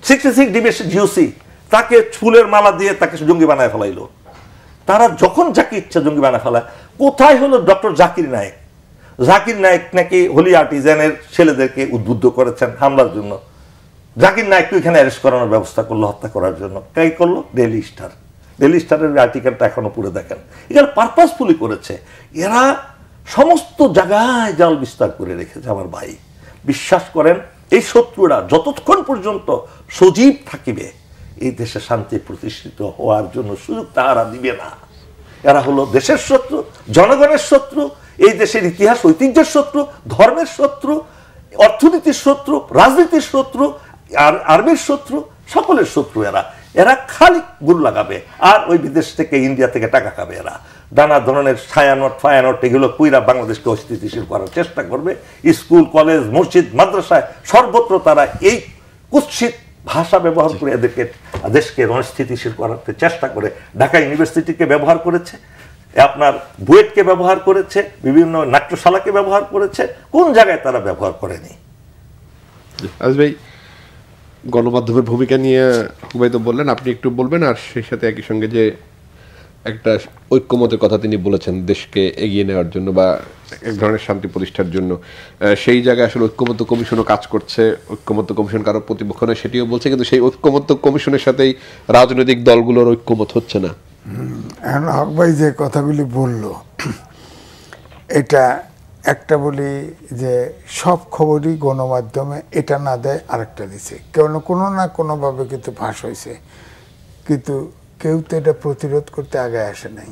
66 ডিভিশন জিওসি, তাকে ফুলের মালা দিয়ে তাকে জঙ্গি বানায় ফেলাইলো। তারা যখন যাকে ইচ্ছা জঙ্গি বানায় ফেলায়। কোথায় হলো ডক্টর জাকির নায়েক? জাকির নায়েক নাকি হোলি আর্টিজানের ছেলেদেরকে উদ্বুদ্ধ করেছেন হামলার জন্য। জাকির নায়েককে এখানে অ্যারেস্ট করানোর ব্যবস্থা করলো হত্যা করার জন্য। কে করলো? ডেইলি স্টারের আর্টিকেলটা এখনো পড়ে দেখেন। এখানে পারপাসফুলি করেছে। এরা সমস্ত জায়গায় জাল বিস্তার করে রেখেছে। আমার ভাই, বিশ্বাস করেন, এই শত্রুরা যতক্ষণ পর্যন্ত সজীব থাকিবে, এই দেশে শান্তি প্রতিষ্ঠিত হওয়ার জন্য সুযোগ তারা দিবে না। এরা হলো দেশের শত্রু, জনগণের শত্রু, এই দেশের ইতিহাস ঐতিহ্যের শত্রু, ধর্মের শত্রু, অর্থনীতির শত্রু, রাজনীতির শত্রু, আর আর্মির শত্রু, সকলের শত্রু। এরা খালি গুল লাগাবে আর ওই বিদেশ থেকে, ইন্ডিয়া থেকে টাকা খাবে। এরা নানা ধরনের ছায়ানট ফায়ানট এগুলো কইরা বাংলাদেশকে অস্থিতিশীল করার চেষ্টা করবে। স্কুল, কলেজ, মসজিদ, মাদ্রাসায় সর্বত্র তারা এই কুৎসিত ভাষা ব্যবহার করে এদেরকে দেশকে অস্থিতিশীল করার চেষ্টা করে। ঢাকা ইউনিভার্সিটিকে ব্যবহার করেছে, আপনার বুয়েটকে ব্যবহার করেছে, বিভিন্ন নাট্যশালাকে ব্যবহার করেছে। কোন জায়গায় তারা ব্যবহার করেনি? আজ ভাই, গণমাধ্যমের ভূমিকা নিয়ে হুবাই তো বললেন, আপনি একটু বলবেন। আর সেই সাথে একই সঙ্গে যে একটা ঐক্যমতের কথা তিনি বলেছেন দেশকে এগিয়ে নেওয়ার জন্য বা এক ধরনের শান্তি প্রতিষ্ঠার জন্য, সেই জায়গায় আসলে ঐক্যমত্য কমিশনও কাজ করছে। ঐক্যমত্য কমিশন কারো প্রতিপক্ষ নয় সেটিও বলছে, কিন্তু সেই ঐক্যমত্য কমিশনের সাথেই রাজনৈতিক দলগুলোর ঐক্যমত হচ্ছে না। এখন হক ভাই যে কথাগুলি বলল, এটা একটা বলি যে সব খবরই গণমাধ্যমে এটা না দেয় আরেকটা দিছে, কোনো না কোনোভাবে কিন্তু ফাঁস হয়েছে, কিন্তু কেউ তো এটা প্রতিরোধ করতে আগে আসে নাই।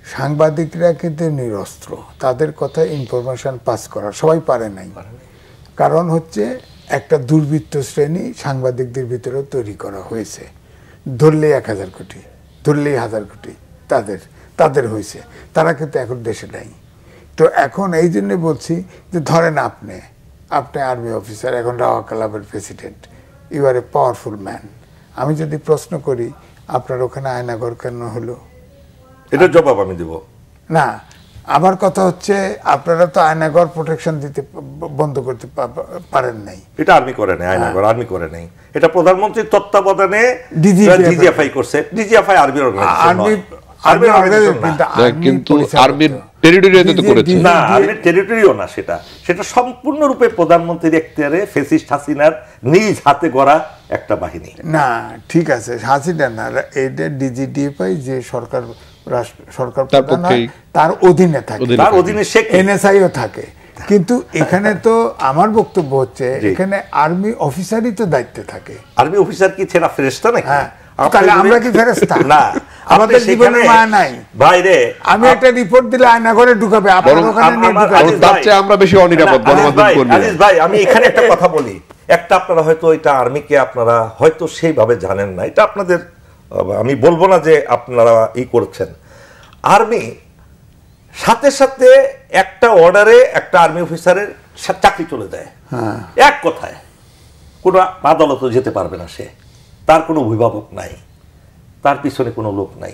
সাংবাদিকরা কিন্তু নিরস্ত্র, তাদের কথা ইনফরমেশন পাস করা সবাই পারে নাই। কারণ হচ্ছে একটা দুর্বৃত্ত শ্রেণী সাংবাদিকদের ভিতরে তৈরি করা হয়েছে। ধরলেই 1000 কোটি, ধরলেই 1000 কোটি তাদের হয়েছে। তারা কিন্তু এখন দেশে নাই। তো এখন এই জন্য বলছি যে ধরেন আপনি আর্মি অফিসার, এখন রাওয়া ক্লাবের president, you are a powerful man. আমি যদি প্রশ্ন করি আপনার ওখানে আয়নাঘর কেন হলো, এটা জবাব আমি দেব না। আমার কথা হচ্ছে আপনারা তো আয়নাঘর প্রোটেকশন দিতে বন্ধ করতে পারেন নাই। এটা আর্মি করে নাই, আয়নাঘর আর্মি করে নাই। এটা প্রধানমন্ত্রীর তত্ত্বাবধানে ডিজিএফআই করছে। ডিজিএফআই আর্মির কিন্তু আর্মির টেরিটরিতে তো করেছে না, আর্মির টেরিটরিও না। সেটা সম্পূর্ণরূপে প্রধানমন্ত্রীর এখতিয়ারে ফ্যাসিস্ট হাসিনার নিজ হাতে গড়া একটা বাহিনী। না ঠিক আছে, হাসিনা না, এটা ডিজিডিএফআই যে সরকার তার অধীনে থাকে, তার অধীনে এনএসআইও থাকে। কিন্তু এখানে তো আমার বক্তব্য হচ্ছে এখানে আর্মি অফিসারই তো দায়িত্বে থাকে। আর্মি অফিসার কি ছেড়া ফেরেশতা নাকি? তাহলে আমরা কি ফেরেশতা? না, আমাদের জীবনে মায়া নাই। বাইরে আমি একটা রিপোর্ট দিলে আয়নাঘরে ঢুকাবে, আপনার ওখানে নিয়ে ঢুকাবে। তার চেয়ে আমরা বেশি অনিরাপদ গণমাধ্যম কর্মী। আজিজ ভাই, আমি এখানে একটা কথা বলি। একটা আপনারা হয়তো এটা আর্মিকে আপনারা হয়তো সেইভাবে জানেন না, এটা আপনাদের, আমি বলবো না যে আপনারা করেছেন। আর্মি সাথে সাথে একটা অর্ডারে একটা আর্মি অফিসারের চাকরি চলে যায়, এক কথায় কোনো আদালতে যেতে পারবে না সে। তার কোনো অভিভাবক নাই, তার পিছনে কোনো লোক নাই।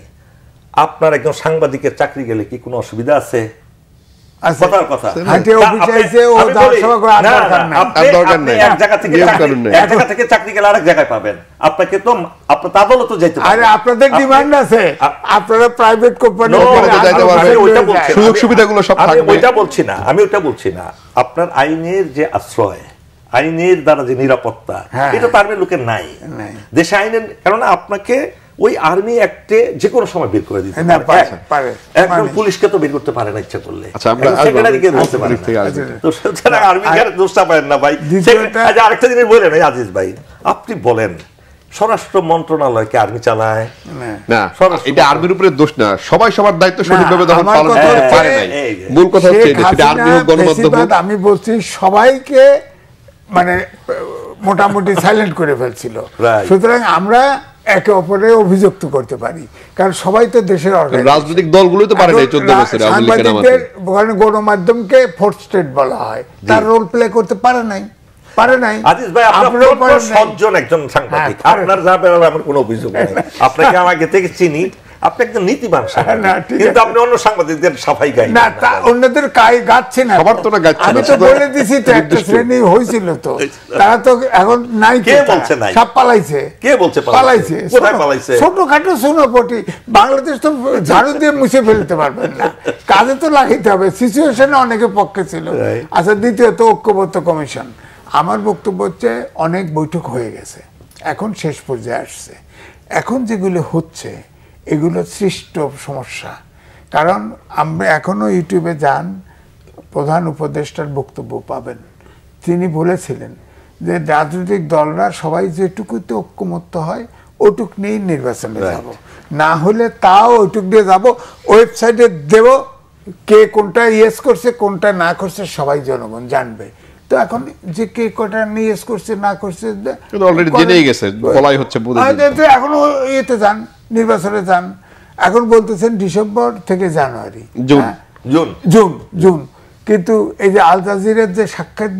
আপনার একজন সাংবাদিকের চাকরি গেলে কি কোনো অসুবিধা আছে? কথার কথা, এক জায়গা থেকে চাকরি গেলে আরেক জায়গায় পাবেন, আপনাকে তো আপনার আদালতও যেতে পারেন। আপনাদের ডিমান্ড আছে, আপনারা প্রাইভেট কোম্পানি সুযোগ সুবিধাগুলো সব থাকবে। আমি ওইটা বলছি না। আপনার আইনের যে আশ্রয়, আইনের দ্বারা যে নিরাপত্তা, এটা তো আর্মির লোকের নাই দেশে। আইনের কারণ আপনাকে ওই আর্মি অ্যাক্টে যে কোনো সময় বের করে দিতে পারে, এখন পুলিশকে তো বের করতে পারে না ইচ্ছা করলে। তো সুতরাং আর্মিকে দোষটা পারেন না ভাই। আরেকটা জিনিস বললেন আজিজ ভাই, আপনি বলেন স্বরাষ্ট্র মন্ত্রণালয়কে আর্মি চালায় না, এটা আর্মির উপরে দোষ না, সবাই সবার দায়িত্ব সঠিকভাবে তখন পালন করতে পারে নাই। মূল কথা হচ্ছে এটা আর্মি হোক, গণমাধ্যম হোক, আমি বলছি সবাইকে মানে মোটামুটি সাইলেন্ট করে ফেলছিল। সুতরাং আমরা একে অপরের অভিযুক্ত করতে পারি, কারণ সবাই তো দেশের রাজনৈতিক দলগুলোই তো পারে নাই 14 বছরে। সাংবাদিকদের গণমাধ্যমকে ফোর্থ স্টেট বলা হয়, তার রোল প্লে করতে পারে নাই। আজিজ ভাই, আপনার সজ্জন একজন সাংবাদিক, আপনার যা ব্যাপারে আমার কোনো অভিযোগ নেই। আপনাকে আমাকে থেকে চিনি, আপনি একজন নীতিবান সাংবাদিক, কিন্তু আপনি অন্য সাংবাদিকদের সাফাই গাই না, অন্যদের গাচ্ছে না। সবার তো না গাচ্ছে না, আমি তো বলে দিছি তো, একটা শ্রেণী হয়েছিল তো, তারা তো এখন নাই। কে বলছে নাই? সব পালাইছে। কে বলছে পালাইছে? কোথায় পালাইছে? ছোটখাটো সোনাপটি বাংলাদেশ তো ঝাড়ু দিয়ে মুছে ফেলতে পারবেন না, কাজে তো লাগাইতে হবে। সিচুয়েশনে অনেকে পক্ষে ছিল। আচ্ছা, দ্বিতীয়ত ঐক্যবদ্ধ কমিশন, আমার বক্তব্য হচ্ছে অনেক বৈঠক হয়ে গেছে, এখন শেষ পর্যায়ে আসছে। এখন যেগুলো হচ্ছে এগুলো সৃষ্ট সমস্যা। কারণ আমরা এখনো ইউটিউবে যান, প্রধান উপদেষ্টার বক্তব্য পাবেন। তিনি বলেছিলেন যে রাজনৈতিক দলরা সবাই যেটুকুতে ঐক্যমত্য হয় ওটুক নিয়েই নির্বাচনে যাব, না হলে তাও ওইটুক দিয়ে যাব, ওয়েবসাইটে দেব, কে কোনটা ইয়েস করছে কোনটা না করছে সবাই জনগণ জানবে। তো এখন যে কে কোটা ইয়েস করছে না করছে অলরেডি জেনেই গেছে, বলাই হচ্ছে। এখন ইয়েতে যান, নির্বাচনে যান। এখন বলতেছেন ডিসেম্বর থেকে জানুয়ারি, জুন। কিন্তু এই যে আল জাজিরার যে সাক্ষাৎ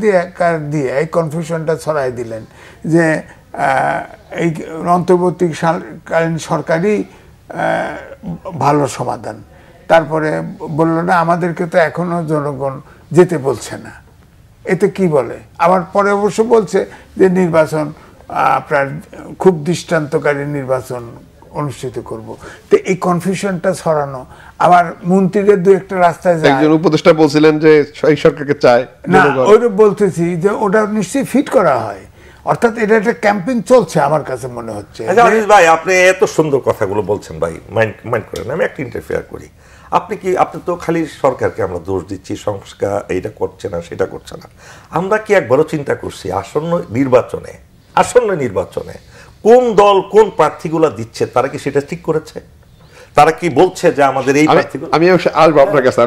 দিয়ে এই কনফিউশনটা ছড়াই দিলেন যে এই অন্তর্বর্তীকালীন সরকারই ভালো সমাধান। তারপরে বলল না, আমাদেরকে তো এখনো জনগণ যেতে বলছে না। এতে কি বলে? আবার পরে অবশ্য বলছে যে নির্বাচন আপনার খুব দৃষ্টান্তকারী নির্বাচন অনুষ্ঠিত করব। তো এই কনফিউশনটা ছড়ানো, আবার মন্ত্রীদের দু একটা রাস্তায় যায়, একজন উপদেষ্টা বলছিলেন যে এই সরকারকে চায় না, ওইটা বলতেছি যে ওটা নিশ্চয়ই ফিট করা হয়, অর্থাৎ এটা একটা ক্যাম্পিং চলছে আমার কাছে মনে হচ্ছে। ভাই, আপনি এত সুন্দর কথাগুলো বলছেন ভাই, মাইন্ড করেন, আমি একটা ইন্টারফেয়ার করি। আপনি তো খালি সরকারকে আমরা দোষ দিচ্ছি, সংস্কার এইটা করছে না সেটা করছে না। আমরা কি একবারও চিন্তা করছি আসন্ন নির্বাচনে কোন দল কোন প্রার্থীগুলো দিচ্ছে, তারা কি সেটা ঠিক করেছে? তারা কি বলছে যে আমাদের এই প্রার্থীগুলো? আমি আসবো আপনার কাছে,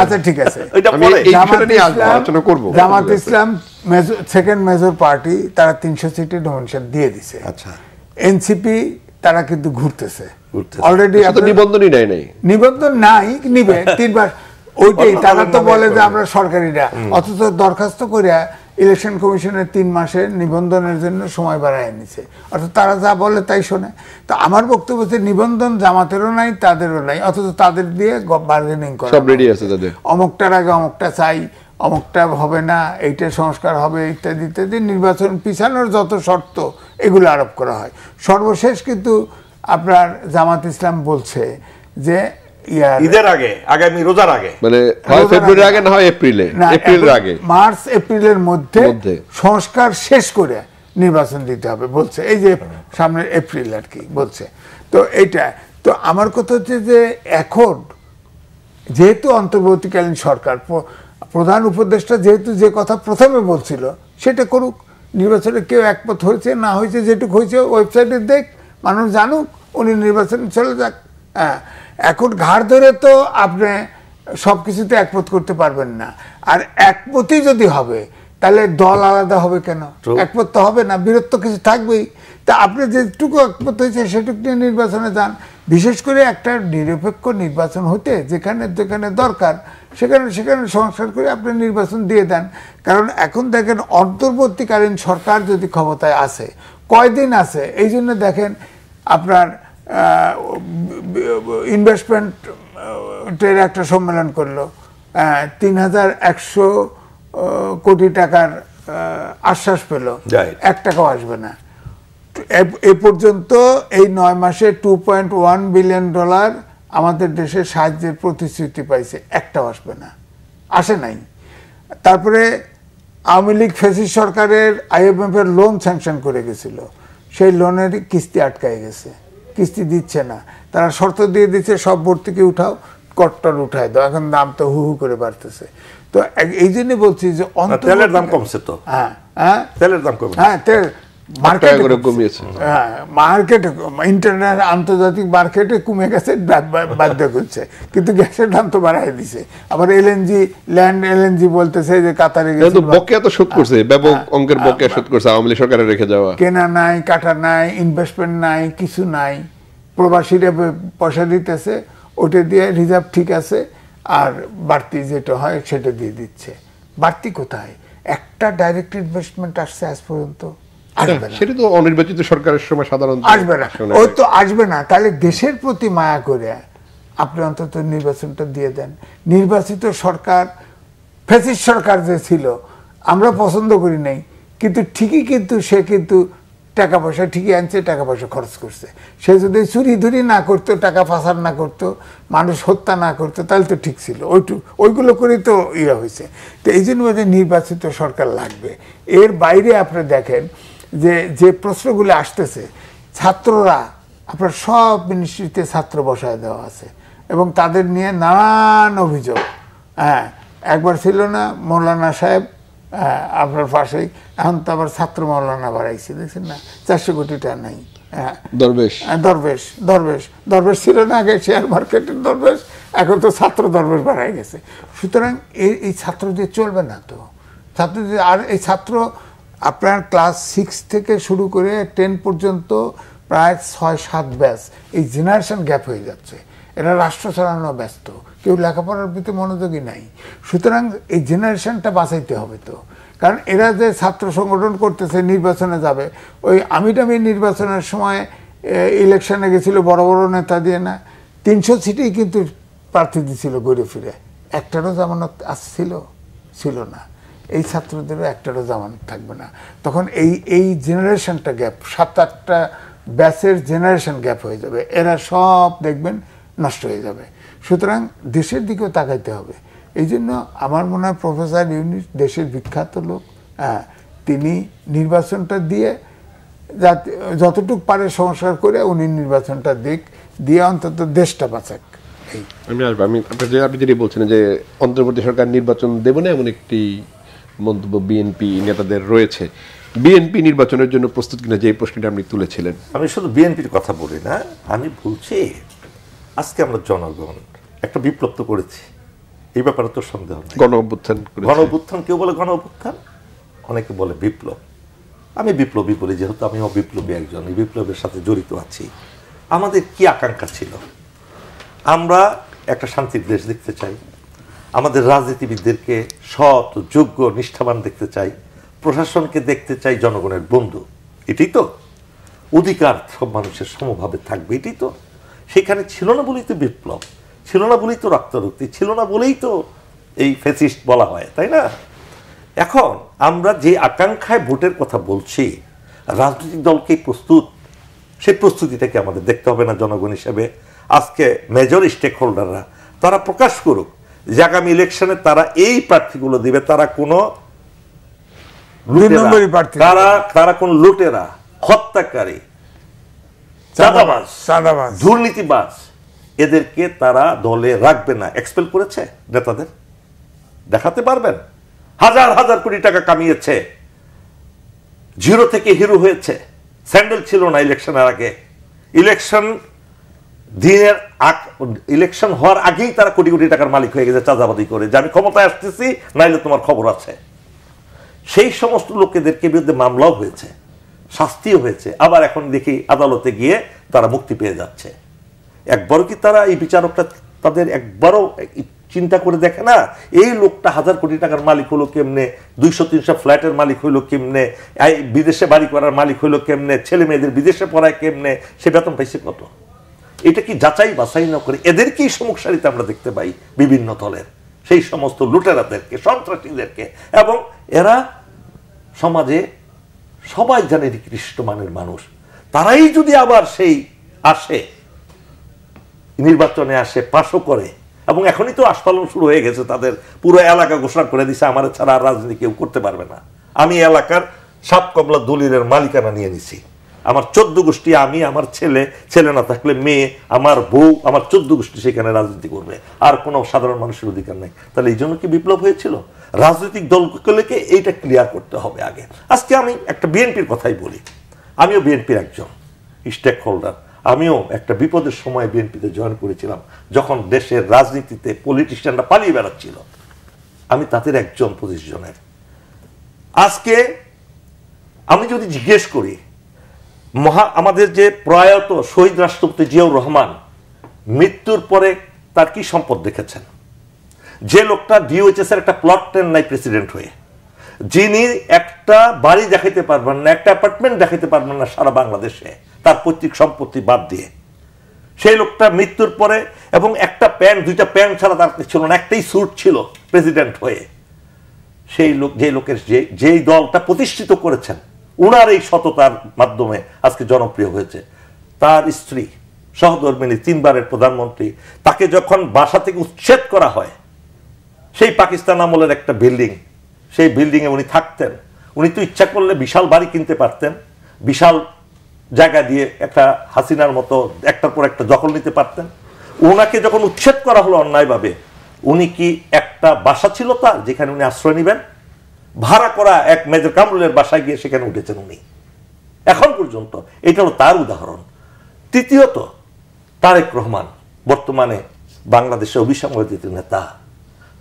আচ্ছা ঠিক আছে, আলোচনা করবো। জামাত ইসলাম সেকেন্ড মেজর পার্টি, তারা 300 সিটে নমিনেশন দিয়ে দিছে। আচ্ছা, এনসিপি তারা কিন্তু ঘুরতেছে অলরেডি, নিবন্ধনই নাই, নিবন্ধন নাই, নিবে 3 বার। ওইটাই তারা তো বলে যে আমরা সরকারিরা, অথচ দরখাস্ত করে ইলেকশন কমিশনের 3 মাসের নিবন্ধনের জন্য সময় বাড়ায় নিছে। অর্থাৎ তারা যা বলে তাই শোনে। তো আমার বক্তব্য হচ্ছে নিবন্ধন জামাতেরও নাই, তাদেরও নাই, অথচ তাদের দিয়ে বার্গেনিং করা সব রেডি আছে তাদের। অমুকটার আগে অমুকটা চাই, অমুকটা হবে না, এইটা সংস্কার হবে, ইত্যাদি ইত্যাদি। নির্বাচন পিছানোর যত শর্ত এগুলো আরোপ করা হয়। সর্বশেষ কিন্তু আপনার জামাত ইসলাম বলছে যে ঈদের আগে, আগামী রোজার আগে, মানে হয় ফেব্রুয়ারির আগে না হয় এপ্রিলের আগে, মার্চ এপ্রিলের মধ্যে সংস্কার শেষ করে নির্বাচন দিতে হবে বলছে। এই যে সামনে এপ্রিল আর কি বলছে। তো এইটা তো আমার কথা হচ্ছে যে এখন যেহেতু অন্তর্বর্তীকালীন সরকার, প্রধান উপদেষ্টা যেহেতু যে কথা প্রথমে বলছিল সেটা করুক। নির্বাচনে কেউ একমত হয়েছে না হয়েছে, যেটুকু হয়েছে ওয়েবসাইটে দেখ, মানুষ জানুক, উনি নির্বাচনে চলে যাক। হ্যাঁ, এখন ঘাড় ধরে তো আপনি সব কিছুতে একমত করতে পারবেন না। আর একমতই যদি হবে তাহলে দল আলাদা হবে কেন? একমত তো হবে না, বিরোধ তো কিছু থাকবেই। তা আপনি যেটুকু একমত হয়েছে সেটুকু নিয়ে নির্বাচনে যান। বিশেষ করে একটা নিরপেক্ষ নির্বাচন হতে যেখানে যেখানে দরকার সেখানে সেখানে সংস্কার করে আপনি নির্বাচন দিয়ে দেন। কারণ এখন দেখেন অন্তর্বর্তীকালীন সরকার যদি ক্ষমতায় আসে, কয়দিন আছে, এই জন্য দেখেন আপনার ইনভেস্টমেন্টের একটা সম্মেলন করলো, ৩,১০০ কোটি টাকার আশ্বাস পেল, 1 টাকাও আসবে না। এ পর্যন্ত এই 9 মাসে $2.1 বিলিয়ন আমাদের দেশে সাহায্যের প্রতিশ্রুতি পাইছে, একটাও আসবে না, আসে নাই। তারপরে আওয়ামী লীগ ফ্যাসিস্ট সরকারের IMF এর লোন স্যাংশন করে গেছিল, সেই লোনের কিস্তি আটকায় গেছে, কিস্তি দিচ্ছে না। তারা শর্ত দিয়ে দিচ্ছে সব ভর্তুকি উঠাও, কট্টর উঠায় দাও, এখন দাম তো হু হু করে বাড়তেছে। তো এই জন্য বলছি যে তেলের দাম কমছে তো, তেলের দাম কমছে, হ্যাঁ তেল মার্কেটে ইন্টারন্যাশনাল আন্তর্জাতিক মার্কেটে কমে গেছে, বাধ্য করছে, কিন্তু গ্যাসের দাম তো বাড়াই দিছে। আবার এলএনজি ল্যান্ড এলএনজি বলতেছে যে কাতারে বকেয়া তো শোধ করছে, ব্যাপক অঙ্কের বকেয়া শোধ করছে আওয়ামী লীগ সরকারের রেখে যাওয়া, কেনা নাই, কাটা নাই, ইনভেস্টমেন্ট নাই, কিছু নাই, প্রবাসীরা পয়সা দিতেছে, ওটা দিয়ে রিজার্ভ ঠিক আছে, আর বাড়তি যেটা হয় সেটা দিয়ে দিচ্ছে। বাড়তি কোথায়? একটা ডাইরেক্ট ইনভেস্টমেন্ট আসছে আজ পর্যন্ত? সেটা তো অনির্বাচিত সরকারের সময় সাধারণত আসবে না, ওই তো আসবে না। তাহলে দেশের প্রতি মায়া করে আপনি অন্তত নির্বাচনটা দিয়ে দেন। নির্বাচিত সরকার, ফ্যাসিস্ট সরকার যে ছিল, আমরা পছন্দ করি নাই, কিন্তু ঠিকই কিন্তু সে কিন্তু টাকা পয়সা ঠিকই আনছে, টাকা পয়সা খরচ করছে। সে যদি চুরি ধুরি না করতো, টাকা পাচার না করতো, মানুষ হত্যা না করতো, তাহলে তো ঠিক ছিল। ওইগুলো করেই তো ইয়ে হয়েছে। তো এই জন্য নির্বাচিত সরকার লাগবে। এর বাইরে আপনি দেখেন যে প্রশ্নগুলো আসতেছে, ছাত্ররা, আপনার সব মিনিস্ট্রিতে ছাত্র বসায় দেওয়া আছে এবং তাদের নিয়ে নানান অভিযোগ। হ্যাঁ, একবার ছিল না মৌলানা সাহেব আপনার পাশেই, এখন তো আবার ছাত্র মৌলানা বাড়াইছে, দেখছেন না, 400 কোটি টাকা নাই। দরবেশ দরবেশ দরবেশ দরবেশ ছিল না আগে, শেয়ার মার্কেটের দরবেশ, এখন তো ছাত্র দরবেশ বাড়াই গেছে। সুতরাং এই ছাত্র দিয়ে চলবে না তো, ছাত্র দিয়ে। আর এই ছাত্র আপনার ক্লাস 6 থেকে শুরু করে 10 পর্যন্ত প্রায় 6-7 ব্যাচ, এই জেনারেশন গ্যাপ হয়ে যাচ্ছে। এরা রাষ্ট্র চালানো ব্যস্ত, কেউ লেখাপড়ার প্রতি মনোযোগী নাই। সুতরাং এই জেনারেশনটা বাঁচাইতে হবে তো। কারণ এরা যে ছাত্র সংগঠন করতেছে, নির্বাচনে যাবে, ওই আমিটামি নির্বাচনের সময় ইলেকশনে গেছিল বড় বড় নেতা দিয়ে না, 300 সিটেই কিন্তু প্রার্থী দিছিল ঘুরে ফিরে, একটারও জামানত ছিল না। এই ছাত্রদেরও একটারও জামানত থাকবে না। তখন এই জেনারেশনটা গ্যাপ, 7-8টা ব্যাচের জেনারেশন গ্যাপ হয়ে যাবে, এরা সব দেখবেন নষ্ট হয়ে যাবে। সুতরাং দেশের দিকেও তাকাইতে হবে। এই জন্য আমার মনে হয় প্রফেসর ইউনূস দেশের বিখ্যাত লোক, তিনি নির্বাচনটা দিয়ে যতটুকু পারে সংস্কার করে উনি নির্বাচনটা দিয়ে অন্তত দেশটা বাঁচাক। আমি আসবো, আপনি যেটি বলছেন যে অন্তর্বর্তী সরকার নির্বাচন দেব না, এমন একটি মন্তব্য বিএনপি নেতাদের রয়েছে। বিএনপি নির্বাচনের জন্য প্রস্তুত কিনা, যে প্রশ্নটা আপনি তুলেছিলেন। আমি শুধু বিএনপির কথা বলি না, আমি বলছি আজকে আমরা জনগণ একটা বিপ্লব তো করেছি, এই ব্যাপারে তো সন্দেহ নেই। গণ অভ্যুত্থান, কেউ বলে গণ অভ্যুত্থান, অনেকে বলে বিপ্লব। আমি বিপ্লবী বলি, যেহেতু আমিও বিপ্লবী একজন, এই বিপ্লবের সাথে জড়িত আছি। আমাদের কি আকাঙ্ক্ষা ছিল? আমরা একটা শান্তির দেশ দেখতে চাই, আমাদের রাজনীতিবিদদেরকে সৎ, যোগ্য, নিষ্ঠাবান দেখতে চাই, প্রশাসনকে দেখতে চাই জনগণের বন্ধু। এটাই তো অধিকার, সব মানুষের সমভাবে থাকবে, এটাই তো। সেখানে ছিল না বলেই তো বিপ্লব, ছিল না বলেই তো রক্তারক্তি, ছিল না বলেই তো এই ফ্যাসিস্ট বলা হয়, তাই না? এখন আমরা যে আকাঙ্ক্ষায় ভোটের কথা বলছি, রাজনৈতিক দলকে প্রস্তুত, সেই প্রস্তুতিটাকে আমাদের দেখতে হবে না জনগণ হিসেবে? আজকে মেজর স্টেক হোল্ডাররা তারা প্রকাশ করুক যে আগামী ইলেকশনে তারা এই প্রার্থীগুলো দিবে, তারা কোনো লুটেরা, হত্যাকারী, চাঁদাবাজ, দুর্নীতিবাজ, এদেরকে তারা দলে রাখবে না। এক্সপেল করেছে নেতাদের, দেখাতে পারবেন? হাজার হাজার কোটি টাকা কামিয়েছে, জিরো থেকে হিরো হয়েছে, স্যান্ডেল ছিল না ইলেকশনের আগে, ইলেকশন হওয়ার আগেই তারা কোটি কোটি টাকার মালিক হয়ে গেছে চাঁদাবাদি করে, যে আমি ক্ষমতায় আসতেছি, নাইলে তোমার খবর আছে। সেই সমস্ত লোকেদেরকে বিরুদ্ধে মামলাও হয়েছে, শাস্তিও হয়েছে, আবার এখন দেখি আদালতে গিয়ে তারা মুক্তি পেয়ে যাচ্ছে। একবারও কি তারা এই বিচারকটা তাদের একবারও চিন্তা করে দেখে না এই লোকটা 1000 কোটি টাকার মালিক হলো কেমনে, 200-300 ফ্ল্যাটের মালিক হইলো কেমনে, বিদেশে বাড়ি করার মালিক হইলো কেমনে, ছেলে মেয়েদের বিদেশে পড়ায় কেমনে, সে বেতন পাইছে কত? এটা কি যাচাই বাছাই না করে এদেরকেই সম্মুখ সারিতে আমরা দেখতে পাই বিভিন্ন দলের সেই সমস্ত লুটেরাদেরকে, সন্ত্রাসীদেরকে, এবং এরা সমাজে সবাই জানে নিকৃষ্ট মানের মানুষ। তারাই যদি আবার সেই আসে, নির্বাচনে আসে, পাশও করে, এবং এখনই তো আস্ফালন শুরু হয়ে গেছে, তাদের পুরো এলাকা ঘোষণা করে দিছে আমার ছাড়া আর রাজনীতি কেউ করতে পারবে না, আমি এলাকার সাপ কমলা দলিলের মালিকানা নিয়ে নিছি, আমার 14 গোষ্ঠী, আমি, আমার ছেলে, ছেলে না থাকলে মেয়ে, আমার বউ, আমার 14 গোষ্ঠী সেখানে রাজনীতি করবে, আর কোনো সাধারণ মানুষের অধিকার নেই। তাহলে এই জন্য কি বিপ্লব হয়েছিল? রাজনৈতিক দলগুলোকে এইটা ক্লিয়ার করতে হবে আগে। আজকে আমি একটা বিএনপির কথাই বলি, আমিও বিএনপির একজন স্টেক হোল্ডার, আমিও একটা বিপদের সময় বিএনপিতে জয়েন করেছিলাম, যখন দেশের রাজনীতিতে পলিটিশিয়ানরা পালিয়ে বেড়াচ্ছিল, আমি তাদের একজন 25 জনের। আজকে আমি যদি জিজ্ঞেস করি আমাদের যে প্রয়াত শহীদ রাষ্ট্রপতি জিয়াউর রহমান মৃত্যুর পরে তার কি সম্পদ দেখেছেন? যে লোকটা ডিওএইচএস এর একটা প্লট নেন নাই প্রেসিডেন্ট হয়ে, যিনি একটা বাড়ি দেখাইতে পারবেন না, একটা অ্যাপার্টমেন্ট দেখাইতে পারবেন না সারা বাংলাদেশে, তার পৈতৃক সম্পত্তি বাদ দিয়ে, সেই লোকটা মৃত্যুর পরে, এবং একটা প্যান্ট, 2টা প্যান্ট ছাড়া তার ছিল না, একটাই স্যুট ছিল প্রেসিডেন্ট হয়ে, সেই লোক, যে লোকের যেই দলটা প্রতিষ্ঠিত করেছেন, উনার এই সততার মাধ্যমে আজকে জনপ্রিয় হয়েছে। তার স্ত্রী সহধর্মিণী, 3 বারের প্রধানমন্ত্রী, তাকে যখন বাসা থেকে উচ্ছেদ করা হয়, সেই পাকিস্তান আমলের একটা বিল্ডিং, সেই বিল্ডিংয়ে উনি থাকতেন। উনি তো ইচ্ছা করলে বিশাল বাড়ি কিনতে পারতেন, বিশাল জায়গা দিয়ে একটা হাসিনার মতো একটার পর একটা দখল নিতে পারতেন। ওনাকে যখন উচ্ছেদ করা হলো অন্যায়ভাবে, উনি কি একটা বাসা ছিল তার যেখানে উনি আশ্রয় নেবেন? ভাড়া করা এক মেজর কামরুলের বাসায় গিয়ে সেখানে উঠেছেন উনি এখন পর্যন্ত। এটা হলো তার উদাহরণ। তৃতীয়ত, তারেক রহমান বর্তমানে বাংলাদেশে অভিসংবাদিত নেতা,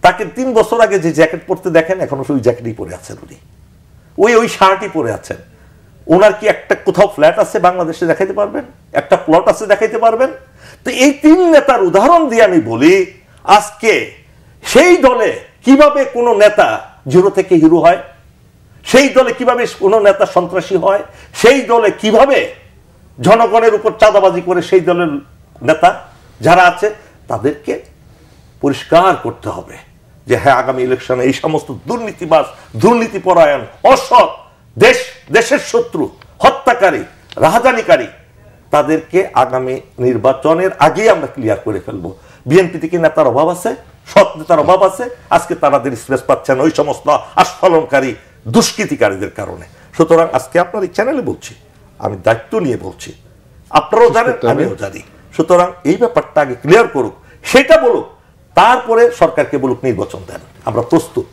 তাকে 3 বছর আগে যে জ্যাকেট পরতে দেখেন, এখনো ওই জ্যাকেটই পরে আছেন উনি, ওই শার্টই পরে আছেন। ওনার কি একটা কোথাও ফ্ল্যাট আছে বাংলাদেশে দেখাইতে পারবেন? একটা প্লট আছে দেখাইতে পারবেন? তো এই 3 নেতার উদাহরণ দিয়ে আমি বলি, আজকে সেই দলে কিভাবে কোনো নেতা জিরো থেকে হিরো হয়, সেই দলে কিভাবে কোনো নেতা সন্ত্রাসী হয়, সেই দলে কিভাবে জনগণের উপর চাঁদাবাজি করে সেই দলের নেতা যারা আছে তাদেরকে পরিষ্কার করতে হবে যে হ্যাঁ, আগামী ইলেকশনে এই সমস্ত দুর্নীতিবাজ, দুর্নীতিপরায়ণ, অসৎ, দেশের শত্রু, হত্যাকারী, রাহাজানিকারী, তাদেরকে আগামী নির্বাচনের আগেই আমরা ক্লিয়ার করে ফেলবো। বিএনপি থেকে নেতার অভাব আছে, সৎ নেতার অভাব আছে, আজকে তাদের স্পেস পাচ্ছেন ওই সমস্ত আস্ফালনকারী দুষ্কৃতিকারীদের কারণে। সুতরাং আজকে আপনার এই চ্যানেলে বলছি, আমি দায়িত্ব নিয়ে বলছি, আপনারাও জানেন, আমিও জানি। সুতরাং এই ব্যাপারটা আগে ক্লিয়ার করুক, সেটা বলুক, তারপরে সরকারকে বলুক নির্বাচন দেন, আমরা প্রস্তুত।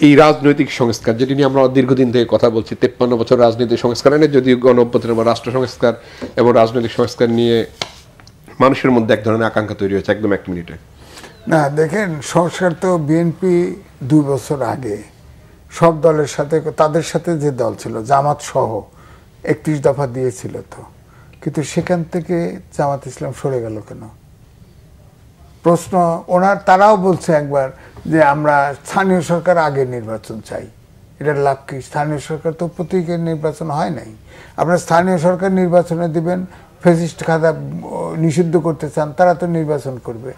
এই রাজনৈতিক সংস্কার যেটি নিয়ে আমরা দীর্ঘদিন থেকে কথা বলছি, 53 বছর রাজনৈতিক সংস্কার এনে, যদিও গণ-অভ্যুত্থান বা রাষ্ট্র সংস্কার এবং রাজনৈতিক সংস্কার নিয়ে মানুষের মধ্যে এক ধরনের আকাঙ্ক্ষা তৈরি হয়েছে। একদম 1 মিনিটে না, দেখেন, সংস্কার তো বিএনপি 2 বছর আগে সব দলের সাথে, তাদের সাথে যে দল ছিল জামাত সহ 31 দফা দিয়েছিল তো, কিন্তু সেখান থেকে জামাত ইসলাম সরে গেল কেন? প্রশ্ন তারাও বলছে একবার যে আমরা স্থানীয় সরকার আগে নির্বাচন চাই। এটার লাভ কি? স্থানীয় সরকার তো প্রতীকের নির্বাচন হয় নাই। আপনার স্থানীয় সরকার নির্বাচনে দিবেন, ফ্যাসিস্ট খাতা নিষিদ্ধ করতে চান, তারা তো নির্বাচন করবে।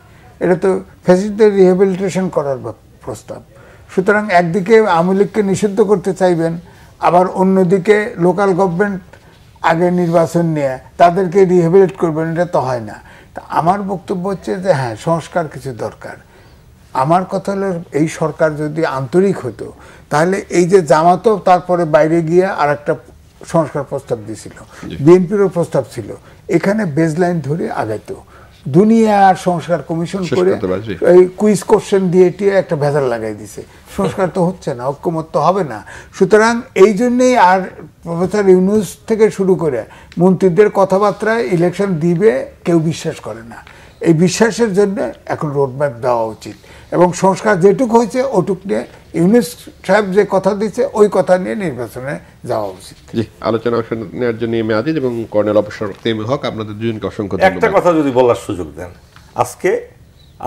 এটা তো ফ্যাসিস্টদের রিহ্যাবিলিটেশন করার প্রস্তাব। সুতরাং একদিকে আওয়ামী লীগকে নিষিদ্ধ করতে চাইবেন, আবার অন্যদিকে লোকাল গভর্নমেন্ট আগে নির্বাচন নিয়ে তাদেরকে রিহ্যাবিলিট করবেন, এটা তো হয় না। তা আমার বক্তব্য হচ্ছে যে হ্যাঁ, সংস্কার কিছু দরকার। আমার কথা হলো, এই সরকার যদি আন্তরিক হতো তাহলে এই যে জামাতও তারপরে বাইরে গিয়ে আর একটা সংস্কার প্রস্তাব দিয়েছিল, বিএনপিরও প্রস্তাব ছিল, এখানে বেজলাইন ধরে আগাইতো। দুনিয়া আর সংস্কার কমিশন করে এই কুইজ কোশ্চেন দিয়ে একটা ভেজাল লাগাই দিছে, সংস্কার তো হচ্ছে না, ঐক্যমত্য হবে না। সুতরাং এই জন্যেই আর প্রফেসর ইউনূস থেকে শুরু করে মন্ত্রীদের কথাবার্তায় ইলেকশন দিবে কেউ বিশ্বাস করে না। এই বিশ্বাসের জন্য এখন রোডম্যাপ দেওয়া উচিত। এবং সংস্কার যেটুকু হয়েছে ওটুক নিয়ে ইউনূস সাহেব যে কথা দিচ্ছে ওই কথা নিয়ে নির্বাচনে যাওয়া উচিত। জি, আলোচনা নেওয়ার জন্য এম এ আজিজ এবং কর্নেল অবসর তেমে হক, আপনাদের দুজনকে অসংখ্য একটা ধন্যবাদ। কথা যদি বলার সুযোগ দেন, আজকে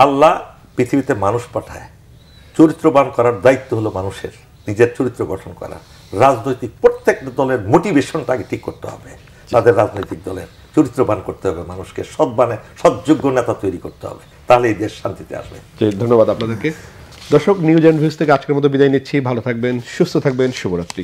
আল্লাহ পৃথিবীতে মানুষ পাঠায়, চরিত্রবান করার দায়িত্ব হলো মানুষের, নিজের চরিত্র গঠন করা। রাজনৈতিক প্রত্যেকটা দলের মোটিভেশনটাকে ঠিক করতে হবে, তাদের রাজনৈতিক দলের চরিত্রবান করতে হবে, মানুষকে সৎযোগ্য নেতা তৈরি করতে হবে, তাহলে এই দেশ শান্তিতে আসবে। ধন্যবাদ আপনাদেরকে। দর্শক, নিউজ অ্যান্ড ভিউজ থেকে আজকের মতো বিদায় নিচ্ছি। ভালো থাকবেন, সুস্থ থাকবেন, শুভরাত্রি।